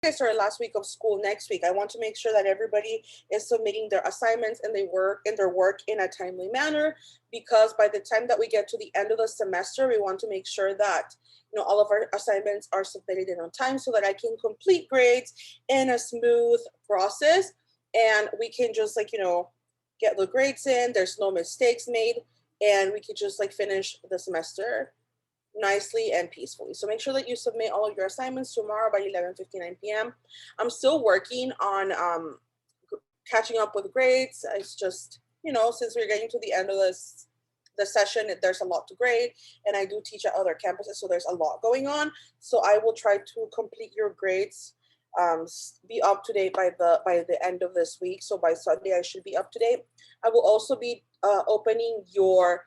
it's our last week of school next week, I want to make sure that everybody is submitting their assignments and their work in a timely manner, because by the time that we get to the end of the semester, we want to make sure that all of our assignments are submitted in on time so that I can complete grades in a smooth process, and we can just get the grades in. There's no mistakes made, and we could just finish the semester nicely and peacefully. So make sure that you submit all of your assignments tomorrow by 11:59 p.m. I'm still working on catching up with grades. It's just, since we're getting to the end of the session, there's a lot to grade, and I do teach at other campuses, so there's a lot going on. So I will try to complete your grades, be up to date by the end of this week. So by Sunday, I should be up to date. I will also be opening your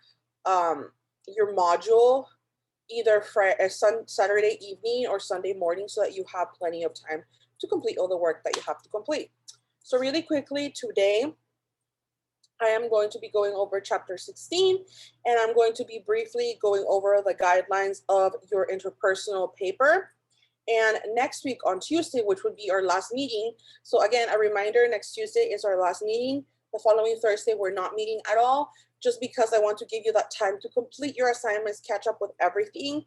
module either Saturday evening or Sunday morning, so that you have plenty of time to complete all the work that you have to complete. So really quickly today, I am going to be going over chapter 16, and I'm going to be briefly going over the guidelines of your interpersonal paper. And next week on Tuesday, which would be our last meeting. So again, a reminder, next Tuesday is our last meeting. The following Thursday, we're not meeting at all, just because I want to give you that time to complete your assignments, catch up with everything,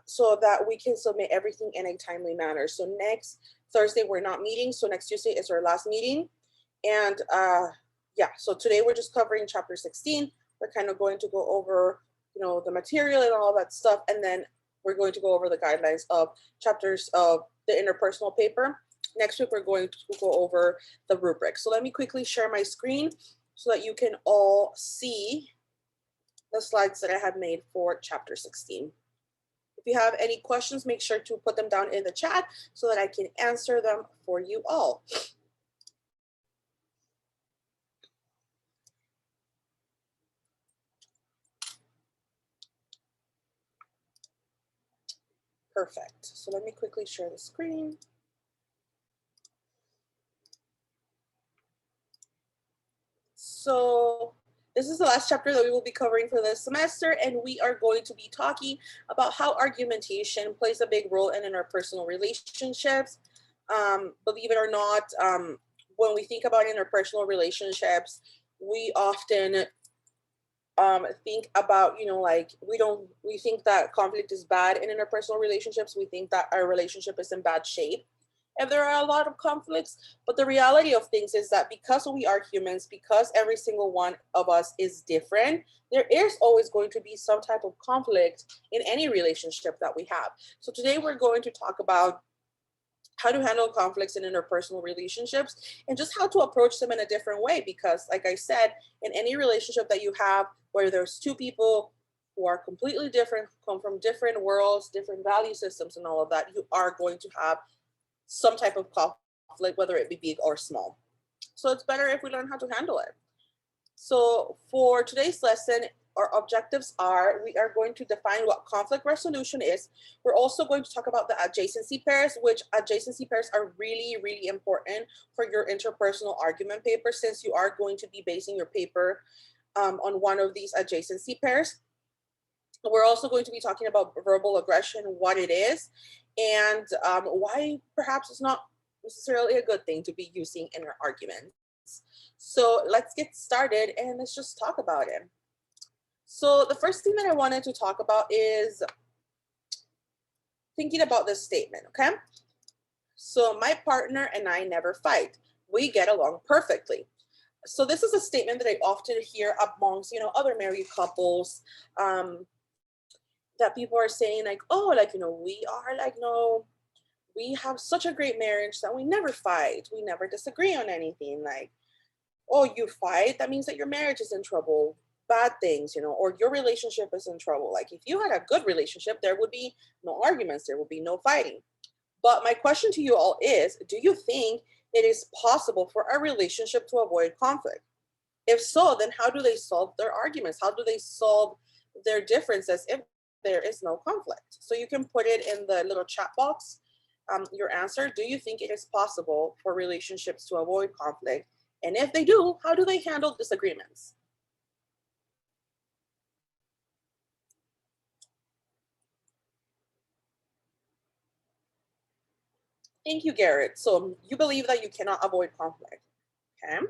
so that we can submit everything in a timely manner. So next Thursday, we're not meeting. So next Tuesday is our last meeting. And yeah, so today we're just covering chapter 16. We're kind of going to go over, the material and all that stuff. And then we're going to go over the guidelines of chapters of the interpersonal paper. Next week, we're going to go over the rubric. So let me quickly share my screen so that you can all see the slides that I have made for chapter 16. If you have any questions, make sure to put them down in the chat so that I can answer them for you all. Perfect. So let me quickly share the screen. So this is the last chapter that we will be covering for this semester, and we are going to be talking about how argumentation plays a big role in interpersonal relationships. Believe it or not, when we think about interpersonal relationships, we often think about, we think that conflict is bad in interpersonal relationships. We think that our relationship is in bad shape if there are a lot of conflicts. But the reality of things is that because we are humans, because every single one of us is different, there is always going to be some type of conflict in any relationship that we have. So today we're going to talk about how to handle conflicts in interpersonal relationships and just how to approach them in a different way. Because like I said, in any relationship that you have where there's two people who are completely different, come from different worlds, different value systems and all of that, you are going to have some type of conflict, whether it be big or small. So it's better if we learn how to handle it. So for today's lesson, our objectives are, we are going to define what conflict resolution is. We're also going to talk about the adjacency pairs, which adjacency pairs are really, really important for your interpersonal argument paper, since you are going to be basing your paper on one of these adjacency pairs. We're also going to be talking about verbal aggression, what it is, and why perhaps it's not necessarily a good thing to be using in our arguments. So let's get started and let's just talk about it. So the first thing that I wanted to talk about is thinking about this statement, okay? So my partner and I never fight. We get along perfectly. So this is a statement that I often hear amongst, other married couples, that people are saying like, oh, we are we have such a great marriage that we never fight. We never disagree on anything. Like, oh, you fight, that means that your marriage is in trouble, bad things, or your relationship is in trouble. Like if you had a good relationship, there would be no arguments, there would be no fighting. But my question to you all is, do you think it is possible for a relationship to avoid conflict? If so, then how do they solve their arguments? How do they solve their differences if there is no conflict? So you can put it in the little chat box, your answer. Do you think it is possible for relationships to avoid conflict? And if they do, how do they handle disagreements? Thank you, Garrett. So you believe that you cannot avoid conflict. Okay.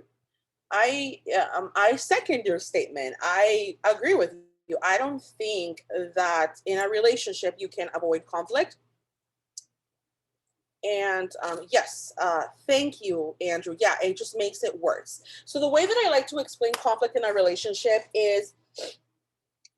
I second your statement. I agree with you. I don't think that in a relationship you can avoid conflict. And yes, thank you, Andrew. Yeah, it just makes it worse. So the way that I like to explain conflict in a relationship is,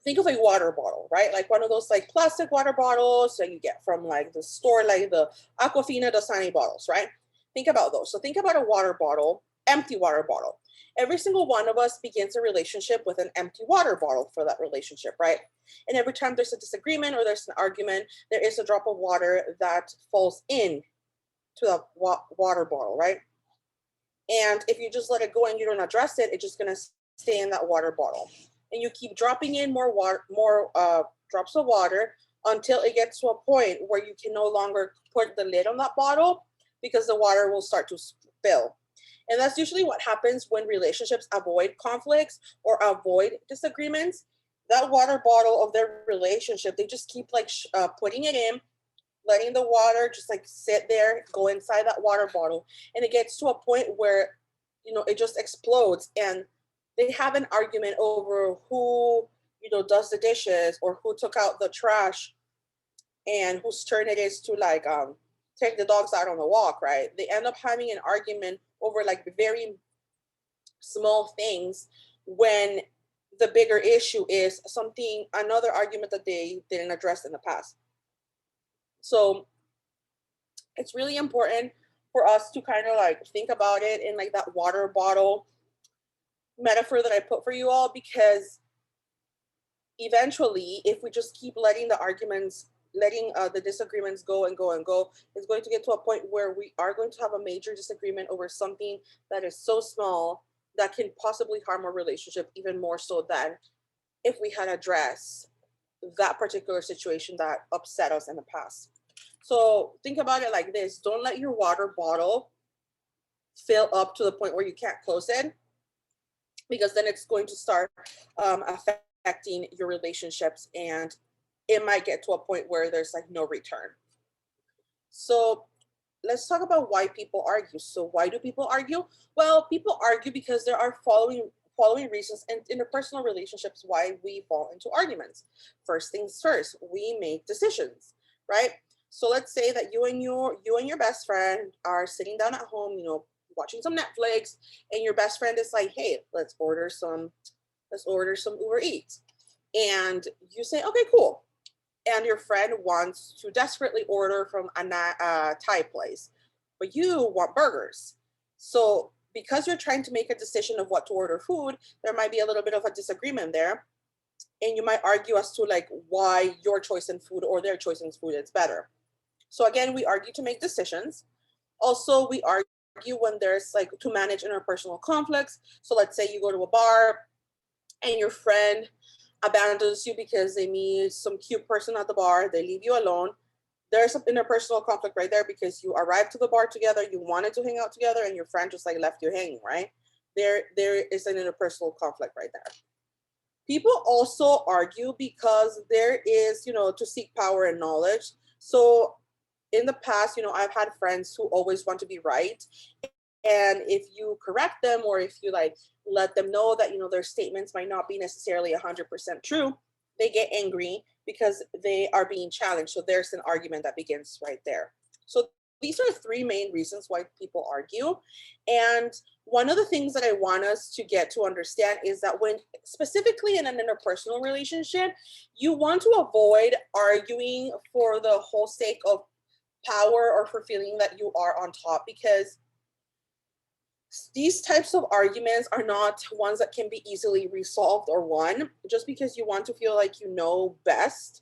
think of a water bottle, right? Like one of those like plastic water bottles that you get from like the store, like the Aquafina Dasani bottles, right? Think about those. So think about a water bottle, empty water bottle. Every single one of us begins a relationship with an empty water bottle for that relationship, right? And every time there's a disagreement or there's an argument, there is a drop of water that falls in to the water bottle, right? And if you just let it go and you don't address it, it's just gonna stay in that water bottle. And you keep dropping in more water, more drops of water until it gets to a point where you can no longer put the lid on that bottle because the water will start to spill. And that's usually what happens when relationships avoid conflicts or avoid disagreements. That water bottle of their relationship, they just keep like putting it in, letting the water just like sit there, go inside that water bottle. And it gets to a point where, you know, it just explodes and they have an argument over who, you know, does the dishes or who took out the trash and whose turn it is to like take the dogs out on a walk, right? They end up having an argument over like very small things when the bigger issue is something, another argument that they didn't address in the past. So it's really important for us to kind of like think about it in like that water bottle metaphor that I put for you all, because eventually if we just keep letting the arguments, letting the disagreements go and go and go, it's going to get to a point where we are going to have a major disagreement over something that is so small that can possibly harm our relationship even more so than if we had addressed that particular situation that upset us in the past. So think about it like this. Don't let your water bottle fill up to the point where you can't close it, because then it's going to start affecting your relationships and it might get to a point where there's like no return. So let's talk about why people argue. So why do people argue? Well, people argue because there are following reasons in interpersonal relationships why we fall into arguments. First things first, we make decisions, right? So let's say that you and your best friend are sitting down at home, you know, watching some Netflix, and your best friend is like, "Hey, let's order some Uber Eats." And you say, "Okay, cool." And your friend wants to desperately order from a Thai place, but you want burgers. So because you're trying to make a decision of what to order food, there might be a little bit of a disagreement there. And you might argue as to like why your choice in food or their choice in food is better. So again, we argue to make decisions. Also, we argue when there's like to manage interpersonal conflicts. So let's say you go to a bar and your friend abandons you because they meet some cute person at the bar, they leave you alone. There's some interpersonal conflict right there because you arrived to the bar together, you wanted to hang out together, and your friend just like left you hanging, right? There is an interpersonal conflict right there. People also argue because there is, you know, to seek power and knowledge. So in the past, you know, I've had friends who always want to be right. And if you correct them or if you like let them know that, you know, their statements might not be necessarily 100% true, they get angry because they are being challenged. So there's an argument that begins right there. So these are three main reasons why people argue. And one of the things that I want us to get to understand is that when specifically in an interpersonal relationship, you want to avoid arguing for the whole sake of power or for feeling that you are on top, because these types of arguments are not ones that can be easily resolved or won. Just because you want to feel like you know best,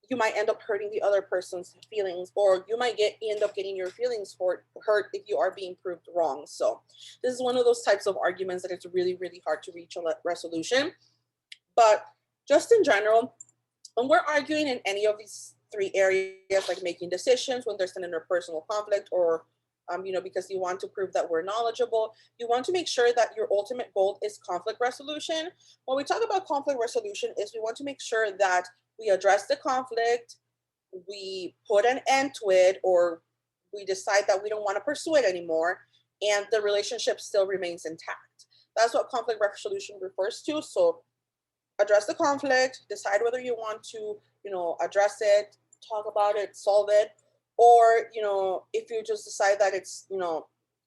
you might end up hurting the other person's feelings, or you might end up getting your feelings hurt if you are being proved wrong. So this is one of those types of arguments that it's really, really hard to reach a resolution. But just in general, when we're arguing in any of these three areas, like making decisions, when there's an interpersonal conflict, or you know, because you want to prove that we're knowledgeable, you want to make sure that your ultimate goal is conflict resolution. When we talk about conflict resolution, is we want to make sure that we address the conflict, we put an end to it, or we decide that we don't want to pursue it anymore, and the relationship still remains intact. That's what conflict resolution refers to. So address the conflict, decide whether you want to, address it, talk about it, solve it, or, if you just decide that it's,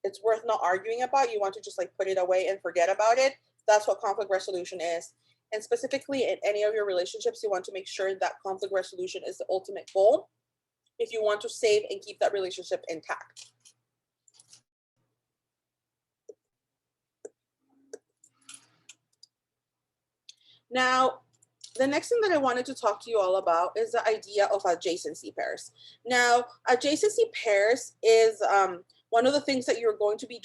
it's worth not arguing about, you want to just like put it away and forget about it. That's what conflict resolution is. And specifically in any of your relationships, you want to make sure that conflict resolution is the ultimate goal if you want to save and keep that relationship intact. Now, the next thing that I wanted to talk to you all about is the idea of adjacency pairs. Now, adjacency pairs is one of the things that you're going to be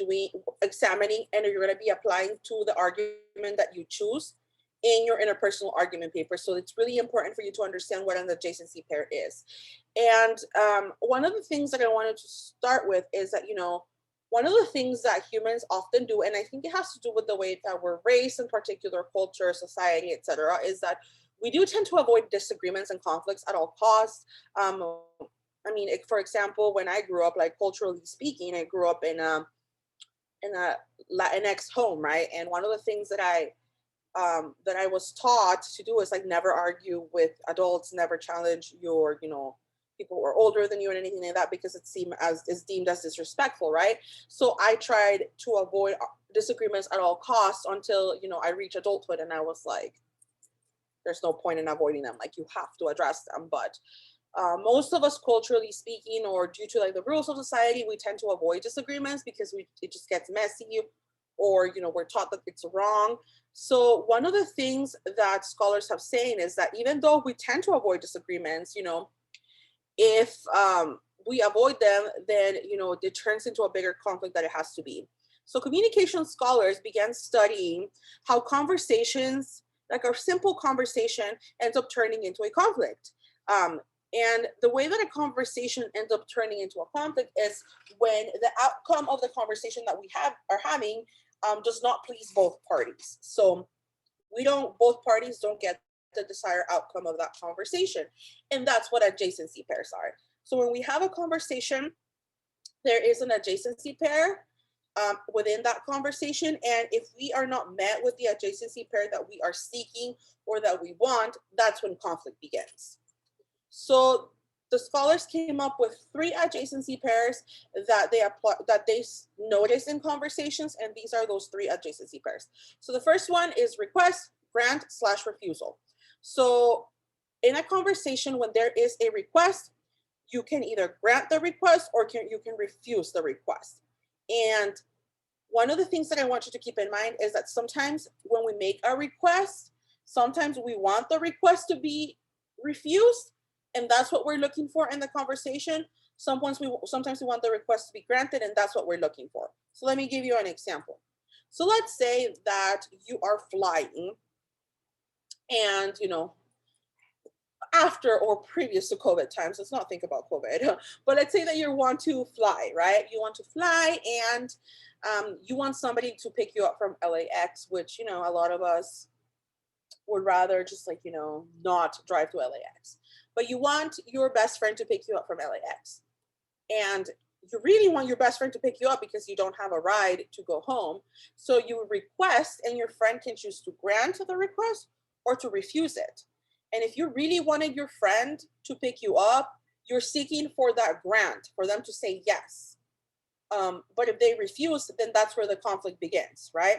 examining, and you're going to be applying to the argument that you choose in your interpersonal argument paper. So it's really important for you to understand what an adjacency pair is. And one of the things that I wanted to start with is that, one of the things that humans often do, and I think it has to do with the way that we're raised in particular culture, society, etc., is that we do tend to avoid disagreements and conflicts at all costs. For example, when I grew up, like culturally speaking, I grew up in a Latinx home, right? And one of the things that I was taught to do is like never argue with adults, never challenge your, people who are older than you and anything like that, because it's deemed as disrespectful, right? So I tried to avoid disagreements at all costs until, I reached adulthood, and I was like, there's no point in avoiding them. Like, you have to address them. But most of us, culturally speaking, or due to like the rules of society, we tend to avoid disagreements because it just gets messy, or we're taught that it's wrong. So one of the things that scholars have saying is that even though we tend to avoid disagreements, if we avoid them, then it turns into a bigger conflict that it has to be. So communication scholars began studying how conversations, like a simple conversation, ends up turning into a conflict. And the way that a conversation ends up turning into a conflict is when the outcome of the conversation that we are having does not please both parties. So both parties don't get the desired outcome of that conversation. And that's what adjacency pairs are. So when we have a conversation, there is an adjacency pair within that conversation. And if we are not met with the adjacency pair that we are seeking or that we want, that's when conflict begins. So the scholars came up with 3 adjacency pairs that they notice in conversations, and these are those 3 adjacency pairs. So the first one is request, grant, / refusal. So in a conversation, when there is a request, you can either grant the request or you can refuse the request. And one of the things that I want you to keep in mind is that sometimes when we make a request, sometimes we want the request to be refused, and that's what we're looking for in the conversation. Sometimes we want the request to be granted, and that's what we're looking for. So let me give you an example. So let's say that you are flying, and after or previous to COVID times, let's not think about COVID, but let's say that you want to fly, right? You want to fly, and you want somebody to pick you up from LAX, which, a lot of us would rather just not drive to LAX. But you want your best friend to pick you up from LAX. And you really want your best friend to pick you up because you don't have a ride to go home. So you request, and your friend can choose to grant the request or to refuse it. And if you really wanted your friend to pick you up, you're seeking for that grant, for them to say yes. But if they refuse, then that's where the conflict begins, right?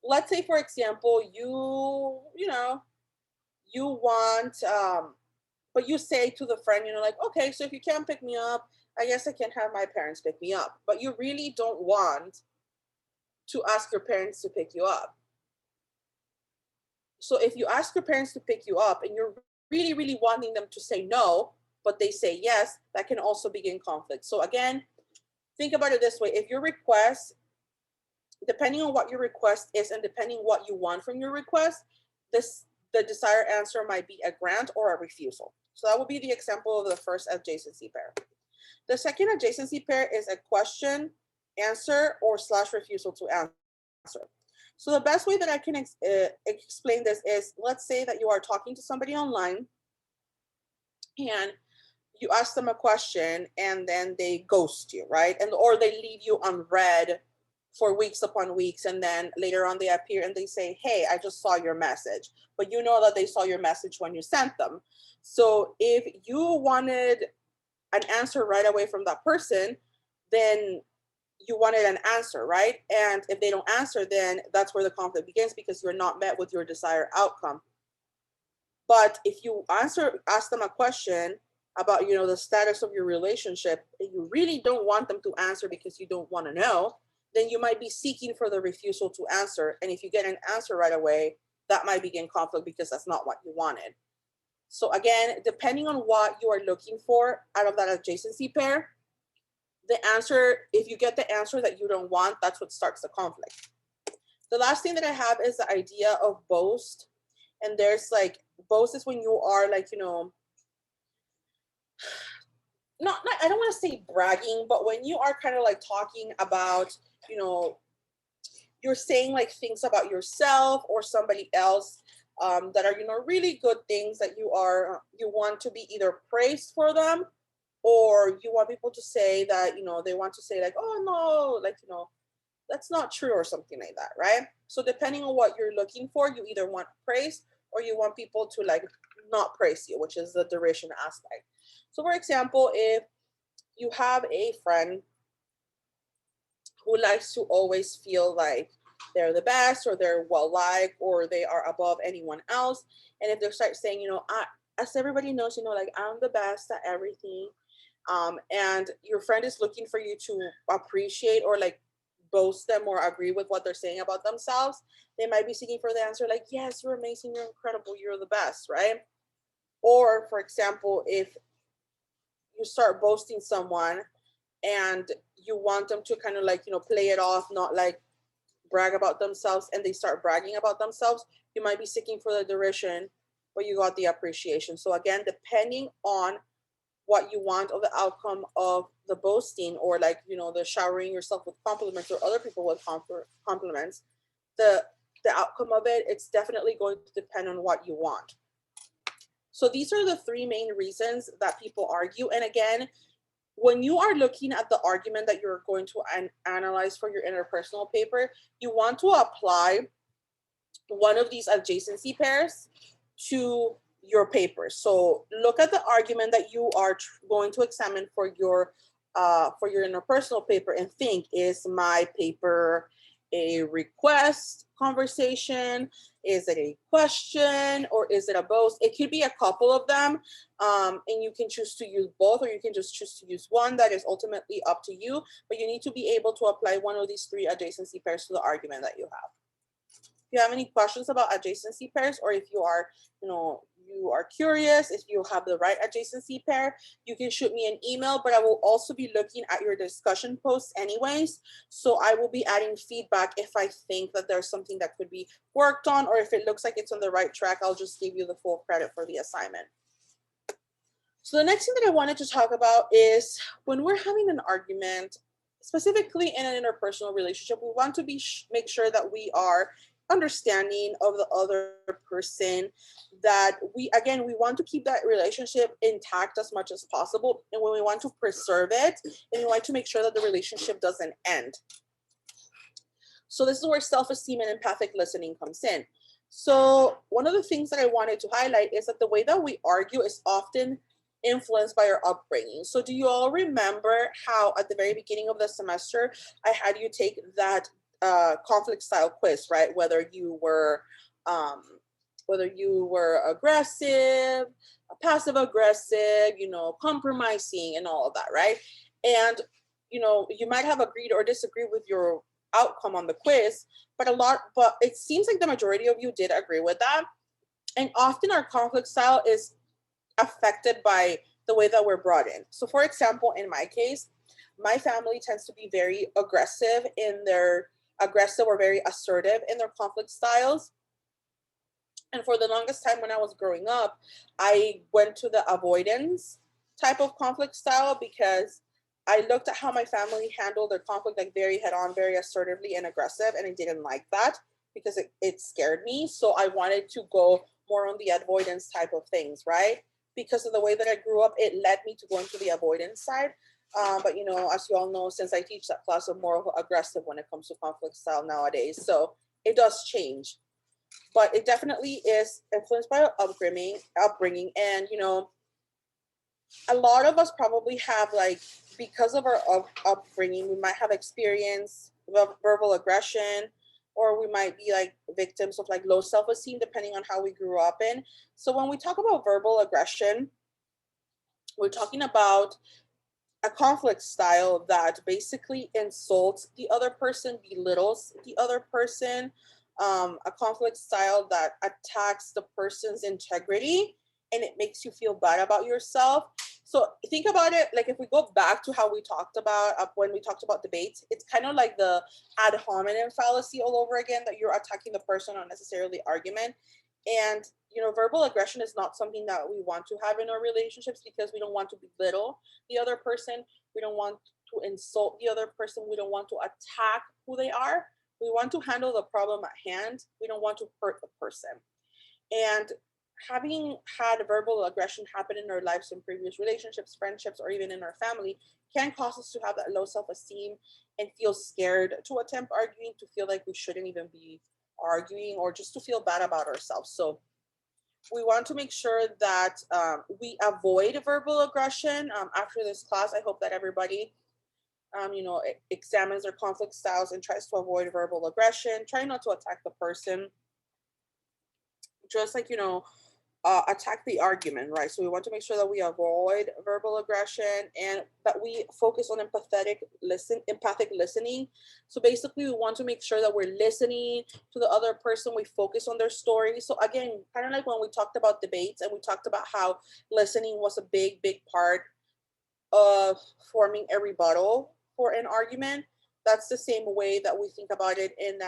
Let's say, for example, you want, but you say to the friend, like, okay, so if you can't pick me up, I guess I can have my parents pick me up. But you really don't want to ask your parents to pick you up. So if you ask your parents to pick you up and you're really, really wanting them to say no, but they say yes, that can also begin conflict. So again, think about it this way. If your request, depending on what your request is and depending what you want from your request, the desired answer might be a grant or a refusal. So that would be the example of the first adjacency pair. The second adjacency pair is a question, answer, or / refusal to answer. So the best way that I can explain this is, let's say that you are talking to somebody online, and you ask them a question and then they ghost you, right? And or they leave you unread for weeks upon weeks, and then later on they appear and they say, hey, I just saw your message, but you know that they saw your message when you sent them. So if you wanted an answer right away from that person, then you wanted an answer, right? And if they don't answer, then that's where the conflict begins, because you're not met with your desired outcome. But if you ask them a question about, the status of your relationship, and you really don't want them to answer because you don't want to know, then you might be seeking for the refusal to answer. And if you get an answer right away, that might begin conflict because that's not what you wanted. So again, depending on what you are looking for out of that adjacency pair, the answer, if you get the answer that you don't want, that's what starts the conflict. The last thing that I have is the idea of boast. And there's like, boast is when you are like, not I don't want to say bragging, but when you are kind of like talking about, you're saying like things about yourself or somebody else, that are, really good things that you want to be either praised for them, or you want people to say that, they want to say like, oh no, like, that's not true or something like that, right? So depending on what you're looking for, you either want praise or you want people to like not praise you, which is the duration aspect. So for example, if you have a friend who likes to always feel like they're the best or they're well liked or they are above anyone else, and if they start saying, as everybody knows, like I'm the best at everything, and your friend is looking for you to appreciate or like boast them or agree with what they're saying about themselves, they might be seeking for the answer like, yes, you're amazing, you're incredible, you're the best, right? Or for example, if you start boasting someone and you want them to kind of like, play it off, not like brag about themselves, and they start bragging about themselves, you might be seeking for the derision, but you got the appreciation. So again, depending on what you want of the outcome of the boasting, or like, the showering yourself with compliments or other people with compliments, the outcome of it, it's definitely going to depend on what you want. So these are the three main reasons that people argue. And again, when you are looking at the argument that you're going to analyze for your interpersonal paper, you want to apply one of these adjacency pairs to your paper. So look at the argument that you are going to examine for your interpersonal paper and think, is my paper a request conversation? Is it a question, or is it a both? It could be a couple of them, and you can choose to use both, or you can just choose to use one. That is ultimately up to you, but you need to be able to apply one of these three adjacency pairs to the argument that you have. If you have any questions about adjacency pairs, or if you are, you are curious if you have the right adjacency pair, you can shoot me an email, but I will also be looking at your discussion posts anyways. So I will be adding feedback if I think that there's something that could be worked on, or if it looks like it's on the right track, I'll just give you the full credit for the assignment. So the next thing that I wanted to talk about is when we're having an argument, specifically in an interpersonal relationship, we want to make sure that we are understanding of the other person, that we want to keep that relationship intact as much as possible, and when we want to preserve it, and we want to make sure that the relationship doesn't end. So this is where self-esteem and empathic listening comes in. So one of the things that I wanted to highlight is that the way that we argue is often influenced by our upbringing. So do you all remember how at the very beginning of the semester, I had you take that conflict style quiz, right? Whether you were aggressive, passive aggressive, compromising and all of that, right? And, you might have agreed or disagreed with your outcome on the quiz, but it seems like the majority of you did agree with that. And often our conflict style is affected by the way that we're brought in. So for example, in my case, my family tends to be very aggressive or very assertive in their conflict styles. And for the longest time when I was growing up, I went to the avoidance type of conflict style, because I looked at how my family handled their conflict like very head on, very assertively and aggressive, and I didn't like that because it scared me. So I wanted to go more on the avoidance type of things, right? because of the way that I grew up, it led me to go into the avoidance side. But you know, as you all know, since I teach that class, I'm more aggressive when it comes to conflict style nowadays. So it does change, but it definitely is influenced by our upbringing. And you know, a lot of us probably have, like, because of our upbringing, we might have experienced verbal aggression, or we might be like victims of like low self-esteem, depending on how we grew up in. So when we talk about verbal aggression, we're talking about a conflict style that basically insults the other person, belittles the other person, a conflict style that attacks the person's integrity, and it makes you feel bad about yourself. So think about it, like if we go back to how we talked about when we talked about debates, it's kind of like the ad hominem fallacy all over again, that you're attacking the person, not necessarily argument. And you know, verbal aggression is not something that we want to have in our relationships, because we don't want to belittle the other person. We don't want to insult the other person. We don't want to attack who they are. We want to handle the problem at hand. We don't want to hurt the person. And having had verbal aggression happen in our lives in previous relationships, friendships, or even in our family can cause us to have that low self-esteem and feel scared to attempt arguing, to feel like we shouldn't even be arguing, or just to feel bad about ourselves. So we want to make sure that we avoid verbal aggression. After this class, I hope that everybody, you know, examines their conflict styles and tries to avoid verbal aggression. Try not to attack the person. Just like, you know, attack the argument, right? So we want to make sure that we avoid verbal aggression, and that we focus on empathic listening. So basically, we want to make sure that we're listening to the other person. We focus on their story. So again, kind of like when we talked about debates, and we talked about how listening was a big part of forming a rebuttal for an argument. That's the same way that we think about it in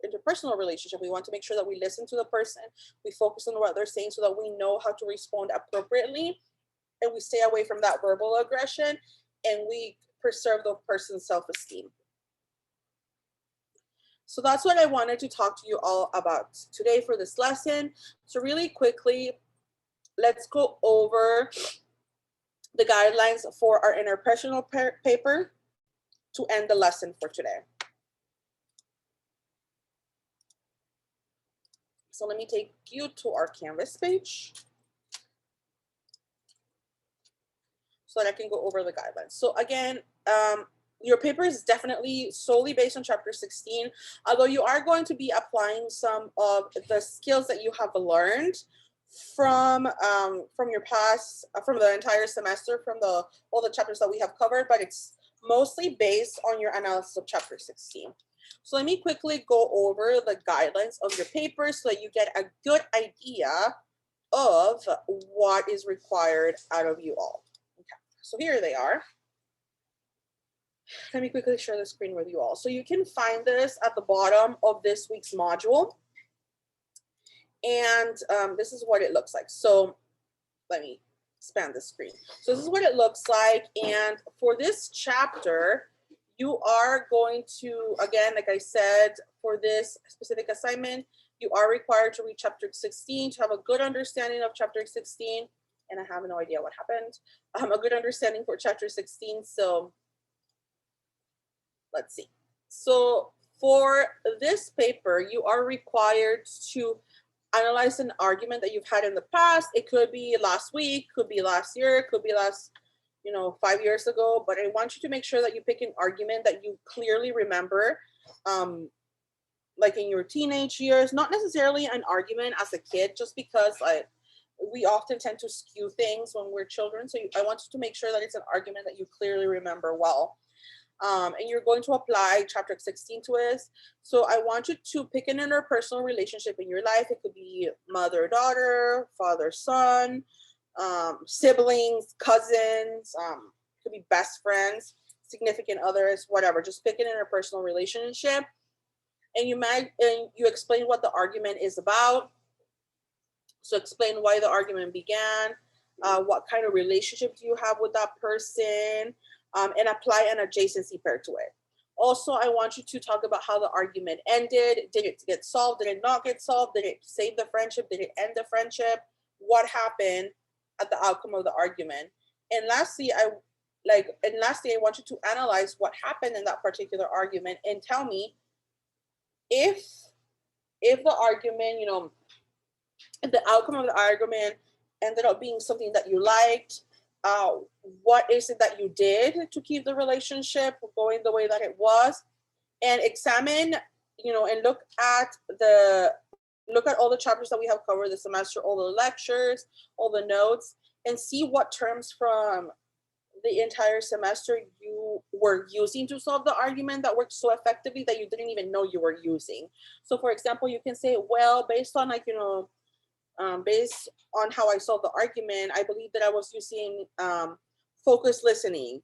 interpersonal relationship. We want to make sure that we listen to the person, we focus on what they're saying, so that we know how to respond appropriately, and we stay away from that verbal aggression, and we preserve the person's self-esteem. So that's what I wanted to talk to you all about today for this lesson. So really quickly, let's go over the guidelines for our interpersonal paper to end the lesson for today. So let me take you to our Canvas page so that I can go over the guidelines. So again, your paper is definitely solely based on chapter 16, although you are going to be applying some of the skills that you have learned from your past, from the entire semester, from all the chapters that we have covered, but it's mostly based on your analysis of chapter 16. So let me quickly go over the guidelines of your paper so that you get a good idea of what is required out of you all. Okay, so here they are. Let me quickly share the screen with you all. So you can find this at the bottom of this week's module. And this is what it looks like. So let me expand the screen. So this is what it looks like. And for this chapter, you are going to, again, like I said, for this specific assignment, you are required to read chapter 16 to have a good understanding of chapter 16. And I have no idea what happened. A good understanding for chapter 16. So let's see. So for this paper, you are required to analyze an argument that you've had in the past. It could be last week, could be last year, could be last, 5 years ago, but I want you to make sure that you pick an argument that you clearly remember, like in your teenage years, not necessarily an argument as a kid, just because we often tend to skew things when we're children. So I want you to make sure that it's an argument that you clearly remember well. And you're going to apply chapter 16 to it. So I want you to pick an interpersonal relationship in your life. It could be mother-daughter, father-son, siblings, cousins, could be best friends, significant others, whatever. Just pick an interpersonal relationship, and you explain what the argument is about. So explain why the argument began, what kind of relationship do you have with that person, and apply an adjacency pair to it. Also, I want you to talk about how the argument ended. Did it get solved? Did it not get solved? Did it save the friendship? Did it end the friendship? What happened? at the outcome of the argument. And lastly, I want you to analyze what happened in that particular argument and tell me if the argument, if the outcome of the argument ended up being something that you liked, what is it that you did to keep the relationship going the way that it was, and examine, and look at all the chapters that we have covered this semester, all the lectures, all the notes, and see what terms from the entire semester you were using to solve the argument that worked so effectively that you didn't even know you were using. So for example, you can say, well, based on based on how I solved the argument, I believe that I was using focused listening,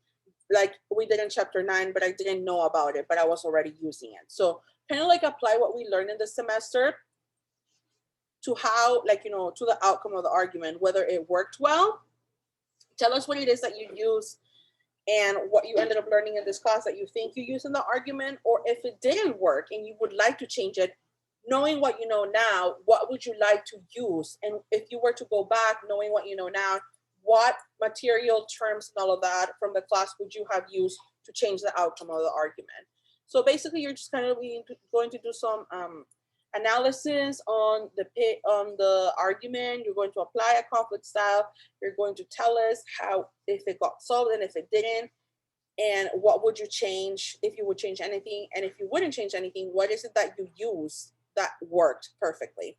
like we did in chapter 9, but I didn't know about it, but I was already using it. So kind of like apply what we learned in the semester to how, to the outcome of the argument, whether it worked well. Tell us what it is that you use and what you ended up learning in this class that you think you use in the argument, or if it didn't work and you would like to change it, knowing what you know now, what would you like to use? And if you were to go back, knowing what you know now, what material, terms, and all of that from the class would you have used to change the outcome of the argument? So basically, you're just kind of going to do some analysis on the argument. You're going to apply a conflict style. You're going to tell us how, if it got solved and if it didn't, and what would you change, if you would change anything, and if you wouldn't change anything, what is it that you use that worked perfectly?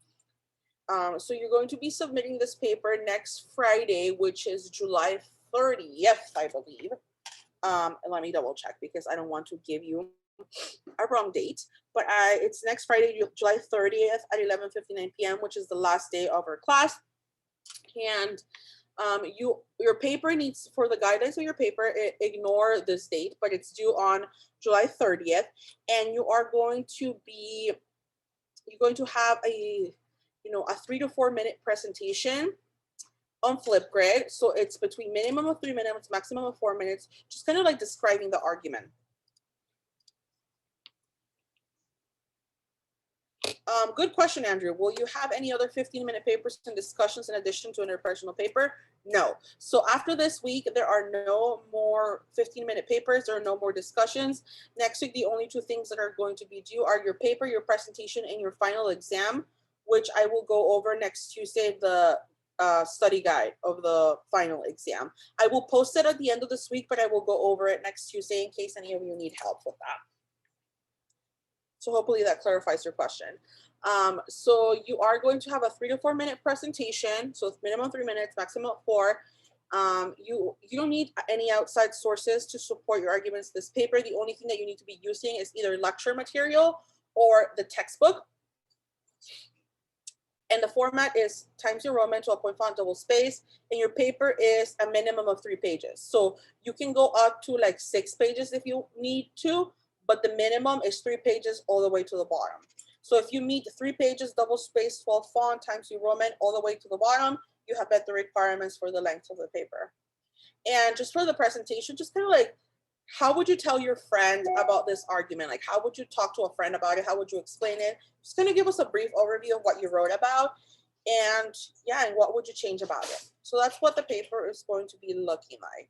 So you're going to be submitting this paper next Friday, which is July 30th, I believe. Let me double check because I don't want to give you a wrong date, but it's next Friday, July 30th at 11:59 p.m., which is the last day of our class. And your paper needs, for the guidelines of your paper, ignore this date, but it's due on July 30th, and you're going to have a 3 to 4 minute presentation on Flipgrid. So it's between minimum of 3 minutes, maximum of 4 minutes, just kind of like describing the argument. Good question, Andrew. Will you have any other 15-minute papers and discussions in addition to an interpersonal paper? No. So after this week, there are no more 15-minute papers. There are no more discussions. Next week, the only 2 things that are going to be due are your paper, your presentation, and your final exam, which I will go over next Tuesday, the study guide of the final exam. I will post it at the end of this week, but I will go over it next Tuesday in case any of you need help with that. So hopefully that clarifies your question. So you are going to have a 3 to 4 minute presentation. So it's minimum 3 minutes, maximum 4. You don't need any outside sources to support your arguments. This paper, the only thing that you need to be using is either lecture material or the textbook. And the format is Times New Roman, 12-point font, double space. And your paper is a minimum of 3 pages. So you can go up to like 6 pages if you need to, but the minimum is 3 pages all the way to the bottom. So if you meet 3 pages, double space, 12 font, Times New Roman, all the way to the bottom, you have met the requirements for the length of the paper. And just for the presentation, just kind of like, how would you tell your friend about this argument? Like, how would you talk to a friend about it? How would you explain it? Just kind of give us a brief overview of what you wrote about. And yeah, and what would you change about it? So that's what the paper is going to be looking like.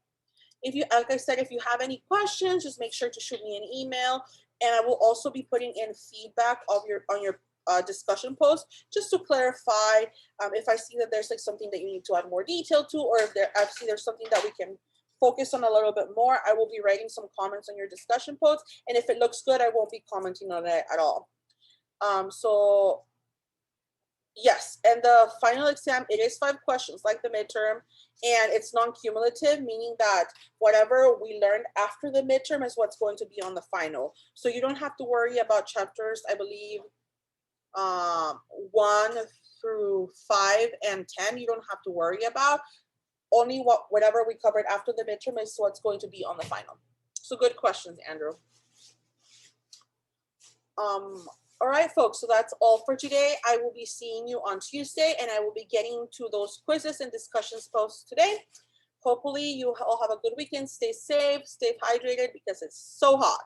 If you, like I said, if you have any questions, just make sure to shoot me an email. And I will also be putting in feedback on your discussion post, just to clarify if I see that there's like something that you need to add more detail to, or if I see there's something that we can focus on a little bit more. I will be writing some comments on your discussion post, and if it looks good, I won't be commenting on it at all. So yes, and the final exam, it is 5 questions like the midterm, and it's non-cumulative, meaning that whatever we learned after the midterm is what's going to be on the final. So you don't have to worry about chapters, I believe, 1 through 5 and 10, you don't have to worry about. Only whatever we covered after the midterm is what's going to be on the final. So good questions, Andrew. All right, folks, so that's all for today. I will be seeing you on Tuesday, and I will be getting to those quizzes and discussions posts today. Hopefully you all have a good weekend. Stay safe, stay hydrated because it's so hot.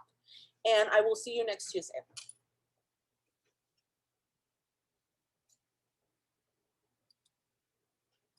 And I will see you next Tuesday.